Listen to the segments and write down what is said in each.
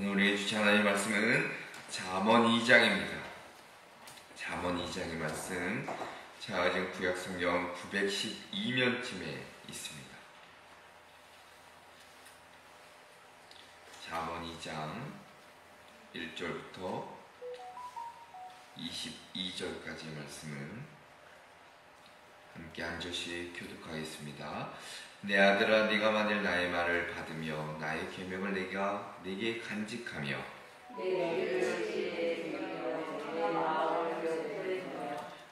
오늘 우리의 주체 하나님의 말씀은 잠언 2장입니다. 잠언 2장의 말씀, 지금 구약성경 912면쯤에 있습니다. 잠언 2장 1절부터 22절까지의 말씀을 함께 한 절씩 교독하겠습니다. 내 아들아, 네가 만일 나의 말을 받으며 나의 계명을 네게 간직하며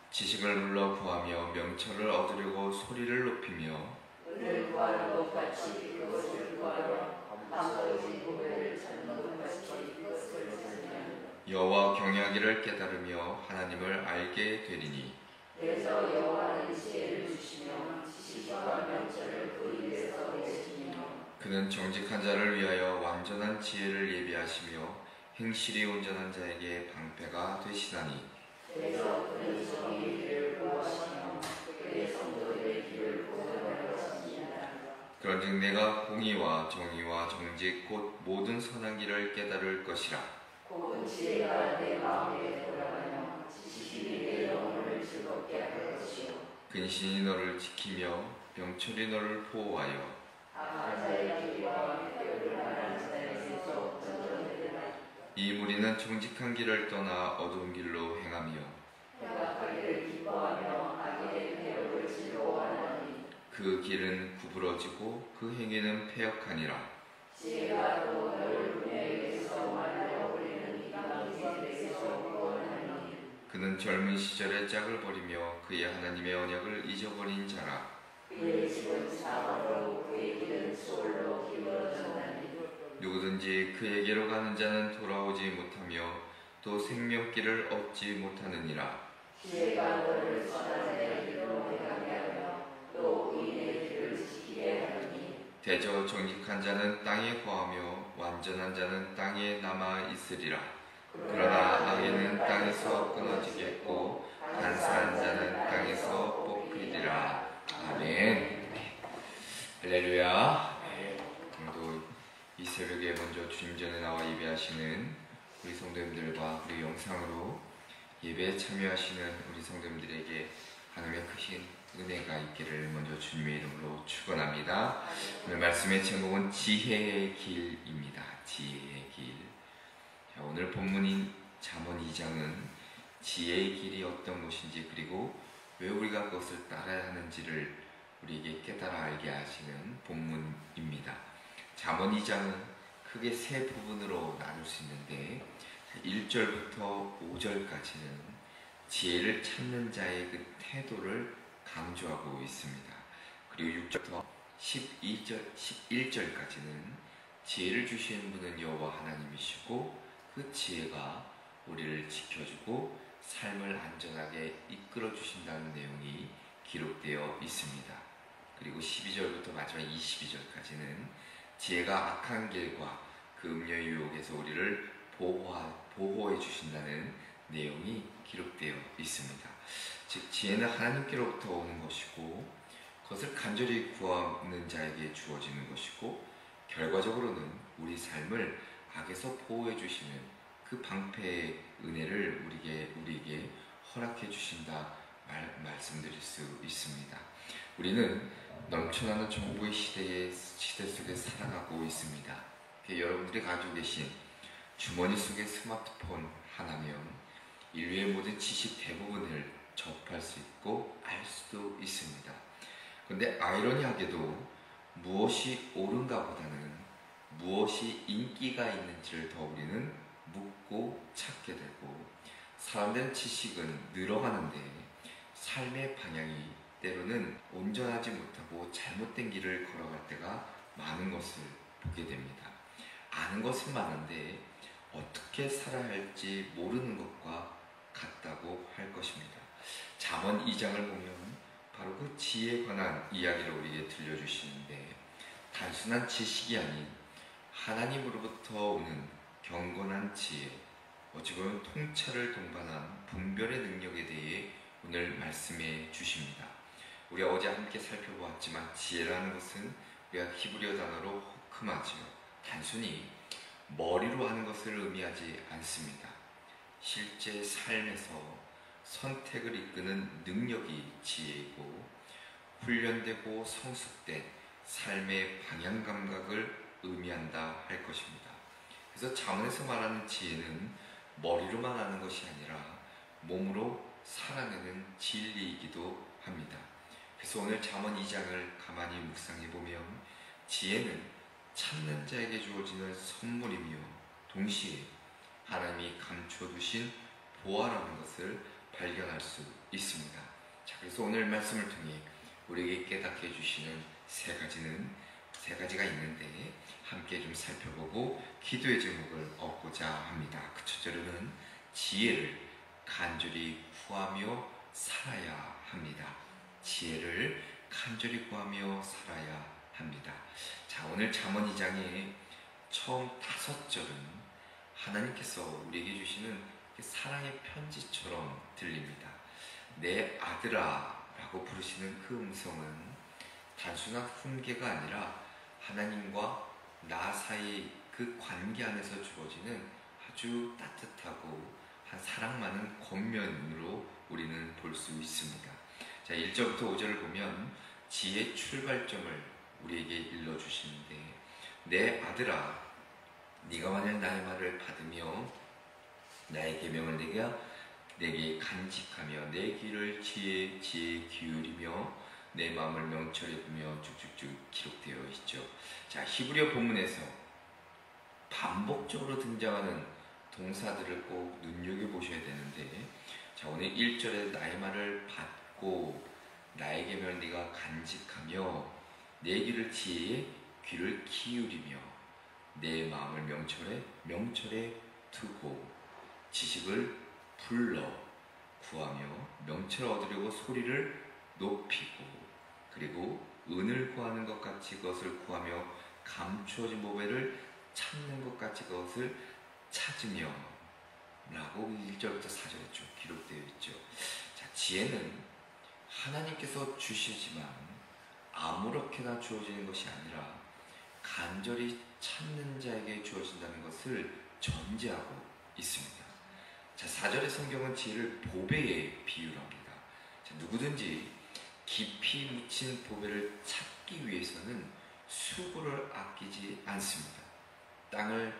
지식을 물러 구하며 명철을 얻으려고 소리를 높이며 여호와 경외하기를 깨달으며 하나님을 알게 되리니 그래서 여호와는 지혜를 주시며 지식과 명철을 그 입에서 내시며 그는 정직한 자를 위하여 완전한 지혜를 예비하시며 행실이 온전한 자에게 방패가 되시나니 그래서 그는 정의의 길을 구하시며 그의 성도들의 길을 보존하려 하시니라. 그런즉 내가 공의와 정의와 정직 곧 모든 선한 길을 깨달을 것이라. 곧 지혜가 내 마음에 돌아가며 지식이 내 영혼을 즐겁게 할 것이요 근신이 너를 지키며 명철이 너를 보호하여 악한 자의 길과 뼈를 말하는 자에게서 건져내리라. 이 무리는 정직한 길을 떠나 어두운 길로 행하며 행악하기를 기뻐하며 악인의 배역을 즐거워하나니 그 길은 구부러지고 그 행위는 패역하니라. 지혜가 또 너를 분야에게서 말려버리는 이방인에게서 구원하니 그는 젊은 시절에 짝을 버리며 그의 하나님의 언약을 잊어버린 자라. 그의 집은 사방으로 그의 길은 소홀로 기울어졌나니 누구든지 그에게로 가는 자는 돌아오지 못하며 또 생명길을 얻지 못하느니라. 지혜가 너를 선한 자의 길로 행하게 하며 또 의인의 길을 지키게 하니 대저 정직한 자는 땅에 거하며 완전한 자는 땅에 남아 있으리라. 그러나 악인은 땅에서 끊어지겠고 간사한 자는 땅에서 뽑히리라. 아멘. 할렐루야. 오늘도 이 새벽에 먼저 주님 전에 나와 예배하시는 우리 성도님들과 우리 영상으로 예배에 참여하시는 우리 성도님들에게 하나님의 크신 은혜가 있기를 먼저 주님의 이름으로 축원합니다. 오늘 말씀의 제목은 지혜의 길입니다. 지혜의 길. 자, 오늘 본문인 잠언 2장은 지혜의 길이 어떤 것인지 그리고 왜 우리가 그것을 따라야 하는지를 우리에게 깨달아 알게 하시는 본문입니다. 잠언 2장은 크게 세 부분으로 나눌 수 있는데 1절부터 5절까지는 지혜를 찾는 자의 그 태도를 강조하고 있습니다. 그리고 6절부터 11절까지는 지혜를 주시는 분은 여호와 하나님이시고 그 지혜가 우리를 지켜주고 삶을 안전하게 이끌어 주신다는 내용이 기록되어 있습니다. 그리고 12절부터 마지막 22절까지는 지혜가 악한 길과 그 음녀의 유혹에서 우리를 보호해 주신다는 내용이 기록되어 있습니다. 즉 지혜는 하나님께로부터 오는 것이고 그것을 간절히 구하는 자에게 주어지는 것이고 결과적으로는 우리 삶을 악에서 보호해 주시는 그 방패의 은혜를 우리에게 허락해 주신다 말씀드릴 수 있습니다. 우리는 넘쳐나는 정보의 시대 속에 살아가고 있습니다. 여러분들이 가지고 계신 주머니 속의 스마트폰 하나면 인류의 모든 지식 대부분을 접할 수 있고 알 수도 있습니다. 그런데 아이러니하게도 무엇이 옳은가 보다는 무엇이 인기가 있는지를 더 우리는 묻고 찾게 되고 사람들은 지식은 늘어가는데 삶의 방향이 때로는 온전하지 못하고 잘못된 길을 걸어갈 때가 많은 것을 보게 됩니다. 아는 것은 많은데 어떻게 살아야 할지 모르는 것과 같다고 할 것입니다. 잠언 2장을 보면 바로 그 지혜에 관한 이야기를 우리에게 들려주시는데 단순한 지식이 아닌 하나님으로부터 오는 경건한 지혜, 어찌 보면 통찰을 동반한 분별의 능력에 대해 오늘 말씀해 주십니다. 우리가 어제 함께 살펴보았지만 지혜라는 것은 우리가 히브리어 단어로 호크마지요. 단순히 머리로 하는 것을 의미하지 않습니다. 실제 삶에서 선택을 이끄는 능력이 지혜이고 훈련되고 성숙된 삶의 방향 감각을 의미한다 할 것입니다. 그래서 잠언에서 말하는 지혜는 머리로만 하는 것이 아니라 몸으로 살아내는 진리이기도 합니다. 그래서 오늘 잠언 2장을 가만히 묵상해 보면 지혜는 찾는 자에게 주어지는 선물이며 동시에 하나님이 감춰두신 보화라는 것을 발견할 수 있습니다. 자, 그래서 오늘 말씀을 통해 우리에게 깨닫게 해주시는 세 가지가 있는데 함께 좀 살펴보고 기도의 제목을 얻고자 합니다. 그 첫째로는 지혜를 간절히 구하며 살아야 합니다. 지혜를 간절히 구하며 살아야 합니다. 자, 오늘 잠언 2장의 처음 5절은 하나님께서 우리에게 주시는 사랑의 편지처럼 들립니다. 내 아들아 라고 부르시는 그 음성은 단순한 훈계가 아니라 하나님과 나 사이 그 관계 안에서 주어지는 아주 따뜻하고 한 사랑 많은 권면으로 우리는 볼 수 있습니다. 자, 1절부터 5절을 보면 지혜의 출발점을 우리에게 일러주시는데 내 아들아 네가 만약 나의 말을 받으며 나의 계명을 내게 간직하며 내 귀를 지혜에 기울이며 내 마음을 명철히 두며 쭉쭉쭉 기록되어 있죠. 자, 히브리어 본문에서 반복적으로 등장하는 동사들을 꼭 눈여겨보셔야 되는데 자, 오늘 1절에 나의 말을 받고 나의 계명을 네가 간직하며 내 귀를 지혜에 귀를 기울이며 내 마음을 명철에 두고 지식을 불러 구하며 명철을 얻으려고 소리를 높이고 그리고 은을 구하는 것 같이 그것을 구하며 감추어진 보배를 찾는 것 같이 그것을 찾으며 라고 1절부터 4절에 쭉 기록되어 있죠. 자, 지혜는 하나님께서 주시지만 아무렇게나 주어지는 것이 아니라 간절히 찾는 자에게 주어진다는 것을 전제하고 있습니다. 자, 4절의 성경은 지혜를 보배에 비유합니다. 자, 누구든지 깊이 묻힌 보배를 찾기 위해서는 수고를 아끼지 않습니다. 땀을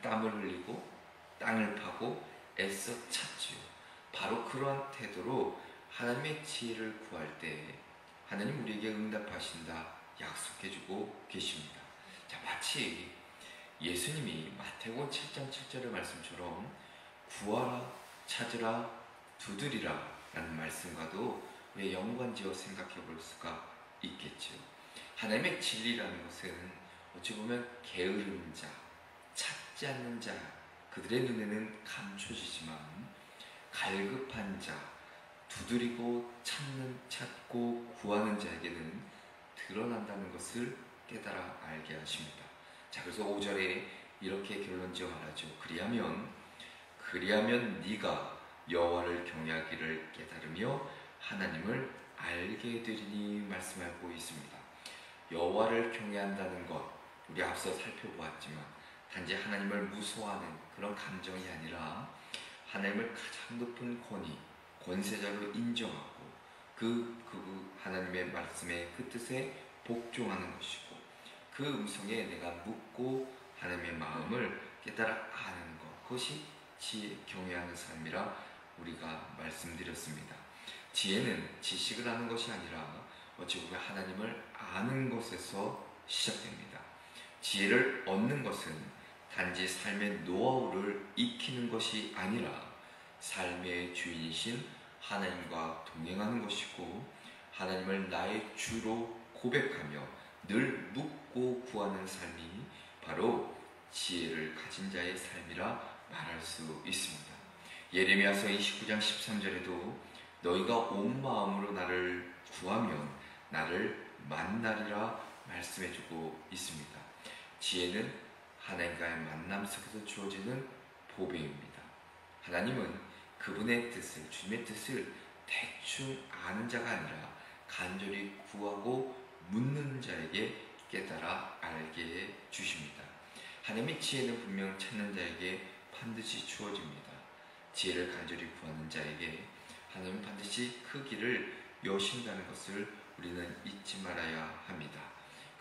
흘리고 땅을 파고 애써 찾지요. 바로 그러한 태도로 하나님의 지혜를 구할 때 하나님 우리에게 응답하신다 약속해주고 계십니다. 자, 마치 예수님이 마태복음 7장 7절의 말씀처럼 구하라, 찾으라, 두드리라 라는 말씀과도 우리의 연관지어 생각해 볼 수가 있겠죠. 하나님의 진리라는 것은 어찌 보면 게으른 자, 찾지 않는 자, 그들의 눈에는 감춰지지만 갈급한 자, 두드리고 찾고 구하는 자에게는 드러난다는 것을 깨달아 알게 하십니다. 자, 그래서 5절에 이렇게 결론지어 말하죠. 그리하면 네가 여호와를 경외하기를 깨달으며 하나님을 알게 되리니 말씀하고 있습니다. 여호와를 경외한다는 것 우리 앞서 살펴보았지만 단지 하나님을 무서워하는 그런 감정이 아니라 하나님을 가장 높은 권세자로 인정하고 그 하나님의 말씀의 그 뜻에 복종하는 것이고 그 음성에 내가 묻고 하나님의 마음을 깨달아 아는 것 그것이 지혜 경외하는 삶이라 우리가 말씀드렸습니다. 지혜는 지식을 아는 것이 아니라 어찌 보면 하나님을 아는 것에서 시작됩니다. 지혜를 얻는 것은 단지 삶의 노하우를 익히는 것이 아니라 삶의 주인이신 하나님과 동행하는 것이고 하나님을 나의 주로 고백하며 늘 묻고 구하는 삶이 바로 지혜를 가진 자의 삶이라 말할 수 있습니다. 예레미야서 29장 13절에도 너희가 온 마음으로 나를 구하면 나를 만나리라 말씀해주고 있습니다. 지혜는 하나님과의 만남 속에서 주어지는 보배입니다. 하나님은 그분의 뜻을, 주님의 뜻을 대충 아는 자가 아니라 간절히 구하고 묻는 자에게 깨달아 알게 해 주십니다. 하나님의 지혜는 분명 찾는 자에게 반드시 주어집니다. 지혜를 간절히 구하는 자에게 하나님은 반드시 그 길을 여신다는 것을 우리는 잊지 말아야 합니다.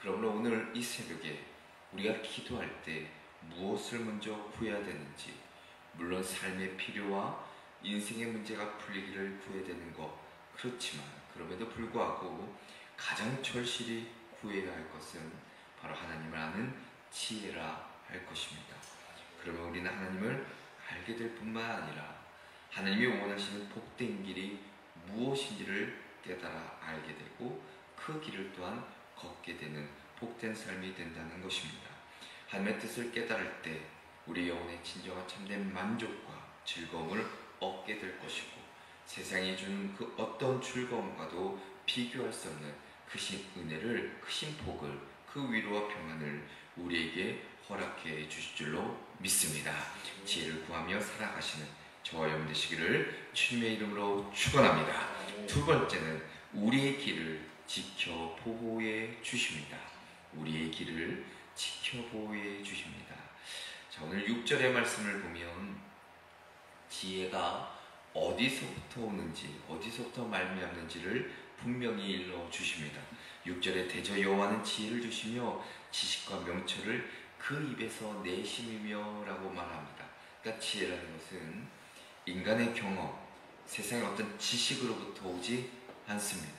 그러므로 오늘 이 새벽에 우리가 기도할 때 무엇을 먼저 구해야 되는지, 물론 삶의 필요와 인생의 문제가 풀리기를 구해야 되는 것, 그렇지만 그럼에도 불구하고 가장 절실히 구해야 할 것은 바로 하나님을 아는 지혜라 할 것입니다. 그러면 우리는 하나님을 알게 될 뿐만 아니라 하나님이 원하시는 복된 길이 무엇인지를 깨달아 알게 되고 그 길을 또한 걷게 되는 복된 삶이 된다는 것입니다. 하나님의 뜻을 깨달을 때 우리 영혼의 진정한 참된 만족과 즐거움을 얻게 될 것이고 세상이 주는 그 어떤 즐거움과도 비교할 수 없는 크신 은혜를, 크신 복을, 그 위로와 평안을 우리에게 허락해 주실 줄로 믿습니다. 지혜를 구하며 살아가시는 저와 여러분 되시기를 주님의 이름으로 축원합니다. 두 번째는 우리의 길을 지켜 보호해 주십니다. 우리의 길을 지켜 보호해 주십니다. 자, 오늘 6절의 말씀을 보면 지혜가 어디서부터 오는지, 어디서부터 말미암는지를 분명히 일러 주십니다. 6절에 대저 여호와는 지혜를 주시며 지식과 명철을 그 입에서 내심이며 라고 말합니다. 그러니까 지혜라는 것은 인간의 경험, 세상의 어떤 지식으로부터 오지 않습니다.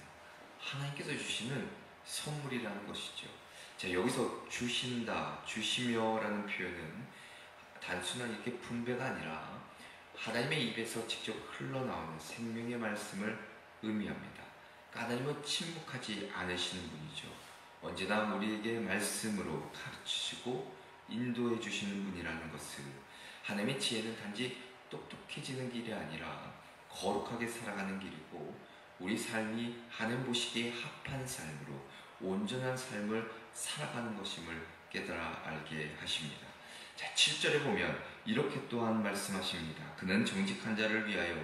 하나님께서 주시는 선물이라는 것이죠. 자, 여기서 주신다, 주시며 라는 표현은 단순한 이렇게 분배가 아니라 하나님의 입에서 직접 흘러나오는 생명의 말씀을 의미합니다. 하나님은 침묵하지 않으시는 분이죠. 언제나 우리에게 말씀으로 가르치시고 인도해 주시는 분이라는 것을, 하나님의 지혜는 단지 똑똑해지는 길이 아니라 거룩하게 살아가는 길이고 우리 삶이 하나님 보시기에 합한 삶으로 온전한 삶을 살아가는 것임을 깨달아 알게 하십니다. 자, 7절에 보면 이렇게 또한 말씀하십니다. 그는 정직한 자를 위하여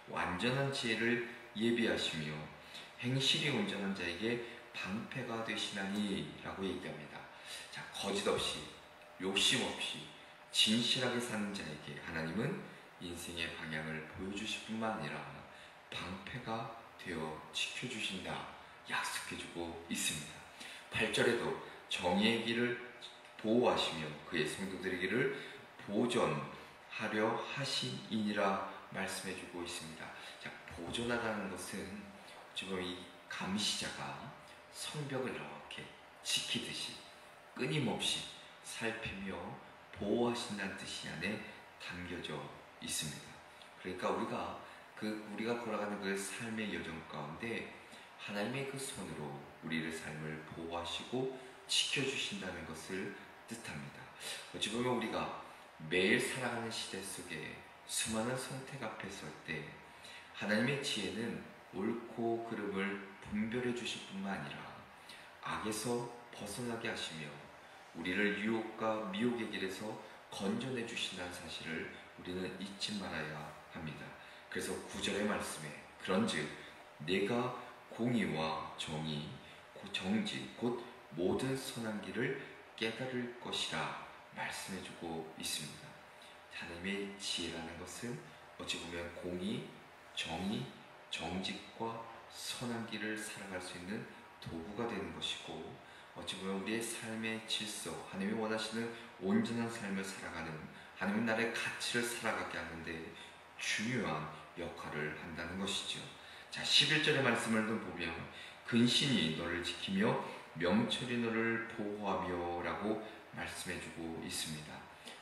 완전한 지혜를 예비하시며 행실이 온전한 자에게 방패가 되시나니 라고 얘기합니다. 자, 거짓 없이 욕심 없이 진실하게 사는 자에게 하나님은 인생의 방향을 보여주실 뿐만 아니라 방패가 되어 지켜주신다 약속해주고 있습니다. 8절에도 정의의 길을 보호하시며 그의 성도들의 길을 보존하려 하신이니라 말씀해주고 있습니다. 자, 보존하라는 것은 지금 이 감시자가 성벽을 이렇게 지키듯이 끊임없이 살피며 보호하신다는 뜻이 안에 담겨져 있습니다. 그러니까 우리가 걸어가는 그 삶의 여정 가운데 하나님의 그 손으로 우리의 삶을 보호하시고 지켜주신다는 것을 뜻합니다. 어찌 보면 우리가 매일 살아가는 시대 속에 수많은 선택 앞에 설 때 하나님의 지혜는 옳고 그름을 분별해 주실 뿐만 아니라 악에서 벗어나게 하시며 우리를 유혹과 미혹의 길에서 건져내 주신다는 사실을 우리는 잊지 말아야 합니다. 그래서 9절의 말씀에 그런즉 내가 공의와 정의, 정직, 곧 모든 선한 길을 깨달을 것이라 말씀해주고 있습니다. 하나님의 지혜라는 것은 어찌 보면 공의, 정의, 정직과 선한 길을 살아갈 수 있는 도구가 되는 것이고 어찌 보면 우리의 삶의 질서, 하나님이 원하시는 온전한 삶을 살아가는 하나님 나라의 가치를 살아가게 하는데 중요한 역할을 한다는 것이죠. 자, 11절의 말씀을 보면 근신이 너를 지키며 명철이 너를 보호하며 라고 말씀해주고 있습니다.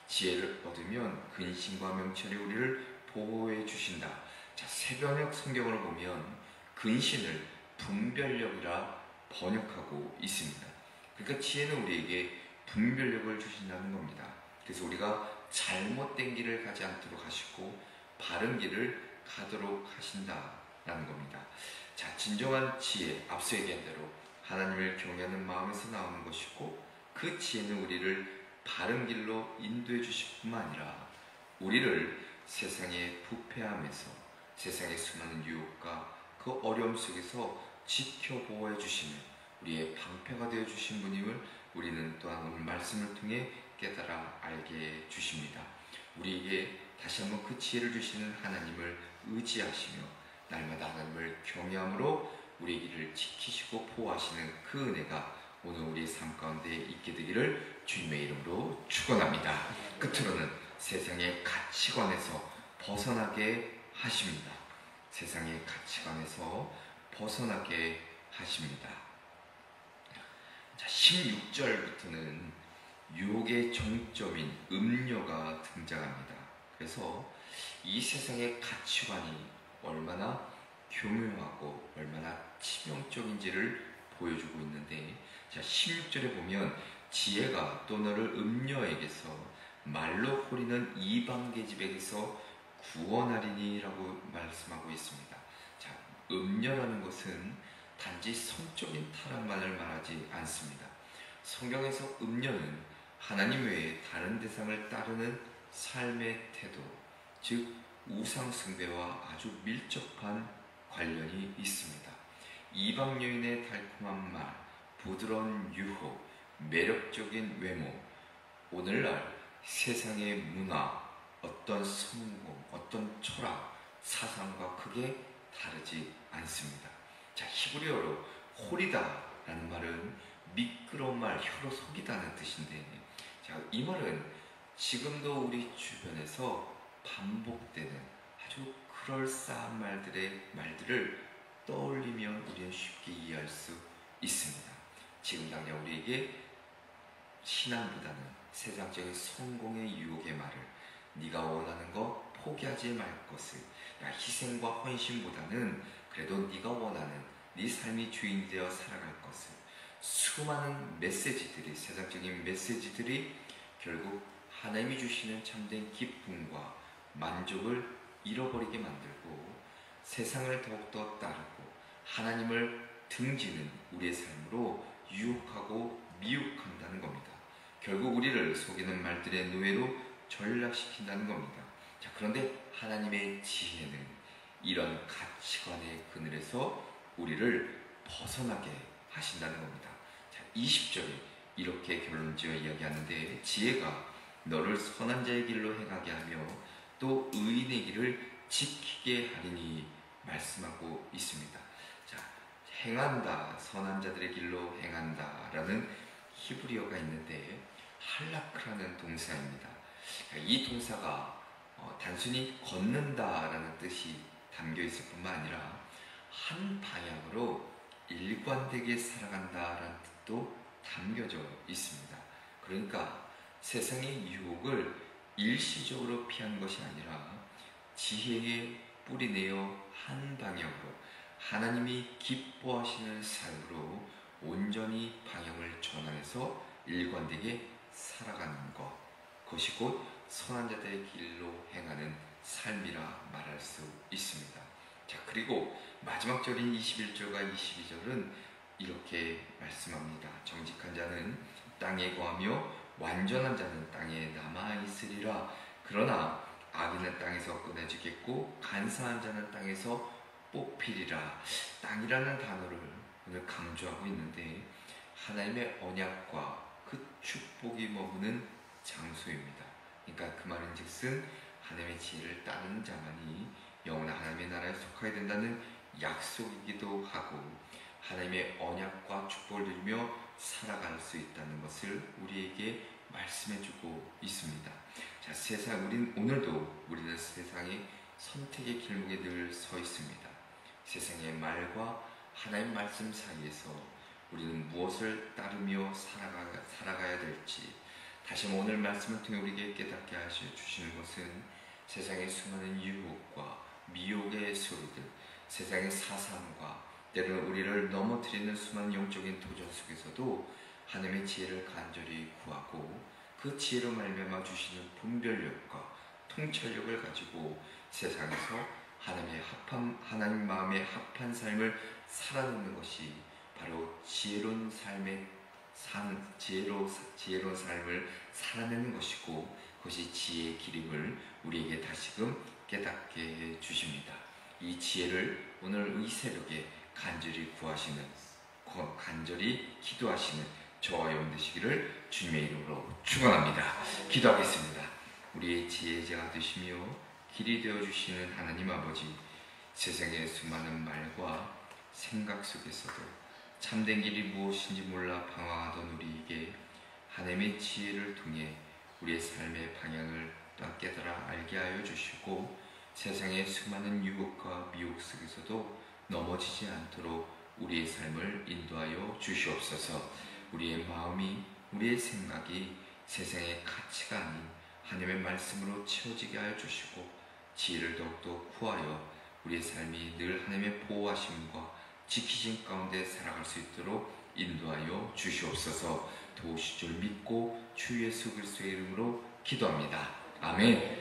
지혜를 얻으면 근신과 명철이 우리를 보호해 주신다. 자, 새번역 성경을 보면 근신을 분별력이라 번역하고 있습니다. 그러니까 지혜는 우리에게 분별력을 주신다는 겁니다. 그래서 우리가 잘못된 길을 가지 않도록 하시고 바른 길을 가도록 하신다라는 겁니다. 자, 진정한 지혜, 앞서 얘기한 대로 하나님을 경외하는 마음에서 나오는 것이고 그 지혜는 우리를 바른 길로 인도해 주실 뿐만 아니라 우리를 세상의 부패함에서 세상의 수많은 유혹과 그 어려움 속에서 지켜 보호해 주시는 우리의 방패가 되어 주신 분임을 우리는 또한 오늘 말씀을 통해 깨달아 알게 주십니다. 우리에게 다시 한번 그 지혜를 주시는 하나님을 의지하시며 날마다 하나님을 경외함으로 우리의 길을 지키시고 보호하시는 그 은혜가 오늘 우리의 삶 가운데 있게 되기를 주님의 이름으로 축원합니다. 끝으로는 세상의 가치관에서 벗어나게 하십니다. 세상의 가치관에서 벗어나게 하십니다. 자, 16절부터는 유혹의 정점인 음료가 등장합니다. 그래서 이 세상의 가치관이 얼마나 교묘하고 얼마나 치명적인지를 보여주고 있는데, 자, 16절에 보면 지혜가 또 너를 음녀에게서 말로 호리는 이방 계집에게서 구원하리니 라고 말씀하고 있습니다. 자, 음녀라는 것은 단지 성적인 타락만을 말하지 않습니다. 성경에서 음녀는 하나님 외에 다른 대상을 따르는 삶의 태도, 즉 우상 숭배와 아주 밀접한 관련이 있습니다. 이방 여인의 달콤한 말, 부드러운 유혹, 매력적인 외모, 오늘날 세상의 문화, 어떤 성공, 어떤 철학, 사상과 크게 다르지 않습니다. 자, 히브리어로 홀이다라는 말은 미끄러운 말, 혀로 속이다는 뜻인데, 자, 이 말은 지금도 우리 주변에서 반복되는 아주 그럴싸한 말들을 떠올리면 우리는 쉽게 이해할 수 있습니다. 지금 당장 우리에게 신앙보다는 세상적인 성공의 유혹의 말을, 네가 원하는 거 포기하지 말 것을, 야, 희생과 헌신보다는 그래도 네가 원하는 네 삶이 주인이 되어 살아갈 것을, 수많은 메시지들이, 세상적인 메시지들이 결국 하나님이 주시는 참된 기쁨과 만족을 잃어버리게 만들고 세상을 더욱더 따르고 하나님을 등지는 우리의 삶으로 유혹하고 미혹한다는 겁니다. 결국 우리를 속이는 말들의 노예로 전락시킨다는 겁니다. 자, 그런데 하나님의 지혜는 이런 가치관의 그늘에서 우리를 벗어나게 하신다는 겁니다. 자, 20절에 이렇게 결론지어 이야기하는데, 지혜가 너를 선한 자의 길로 행하게 하며 또 의인의 길을 지키게 하리니 말씀하고 있습니다. 자, 행한다, 선한 자들의 길로 행한다 라는 히브리어가 있는데 할라크라는 동사입니다. 이 동사가 단순히 걷는다라는 뜻이 담겨 있을 뿐만 아니라 한 방향으로 일관되게 살아간다라는 뜻도 담겨져 있습니다. 그러니까 세상의 유혹을 일시적으로 피한 것이 아니라 지혜에 뿌리내어 한 방향으로 하나님이 기뻐하시는 삶으로 온전히 방향을 전환해서 일관되게 살아가는 것, 그것이 곧 선한 자들의 길로 행하는 삶이라 말할 수 있습니다. 자, 그리고 마지막 절인 21절과 22절은 이렇게 말씀합니다. 정직한 자는 땅에 거하며 완전한 자는 땅에 남아있으리라. 그러나 악인은 땅에서 끊어지겠고 간사한 자는 땅에서 뽑히리라. 땅이라는 단어를 오늘 강조하고 있는데 하나님의 언약과 그 축복이 머무는 장소입니다. 그러니까 그 말은 즉슨 하나님의 지혜를 따르는 자만이 영원한 하나님의 나라에 속하게 된다는 약속이기도 하고 하나님의 언약과 축복을 누리며 살아갈 수 있다는 것을 우리에게 말씀해주고 있습니다. 자, 오늘도 우리는 세상의 선택의 길목에 늘 서 있습니다. 세상의 말과 하나님의 말씀 사이에서 우리는 무엇을 따르며 살아가야 될지, 다시 한번 오늘 말씀을 통해 우리에게 깨닫게 하셔 주시는 것은 세상의 수많은 유혹과 미혹의 소리들, 세상의 사상과 때로는 우리를 넘어뜨리는 수많은 영적인 도전 속에서도 하나님의 지혜를 간절히 구하고 그 지혜로 말미암아 주시는 분별력과 통찰력을 가지고 세상에서 하나님 마음에 합한 삶을 살아내는 것이 바로 지혜로운 삶을 살아내는 것이고, 그것이 지혜의 길임을 우리에게 다시금 깨닫게 해 주십니다. 이 지혜를 오늘 이 새벽에 간절히 기도하시는 저와 영원 되시기를 주님의 이름으로 축원합니다. 기도하겠습니다. 우리의 지혜자가 되시며 길이 되어주시는 하나님 아버지, 세상의 수많은 말과 생각 속에서도 참된 길이 무엇인지 몰라 방황하던 우리에게 하나님의 지혜를 통해 우리의 삶의 방향을 또한 깨달아 알게 하여 주시고, 세상의 수많은 유혹과 미혹 속에서도 넘어지지 않도록 우리의 삶을 인도하여 주시옵소서. 우리의 마음이, 우리의 생각이 세상의 가치가 아닌 하나님의 말씀으로 채워지게 하여 주시고, 지혜를 더욱더 구하여 우리의 삶이 늘 하나님의 보호하심과 지키심 가운데 살아갈 수 있도록 인도하여 주시옵소서. 도우실 줄 믿고 주 예수 그리스도의 이름으로 기도합니다. 아멘.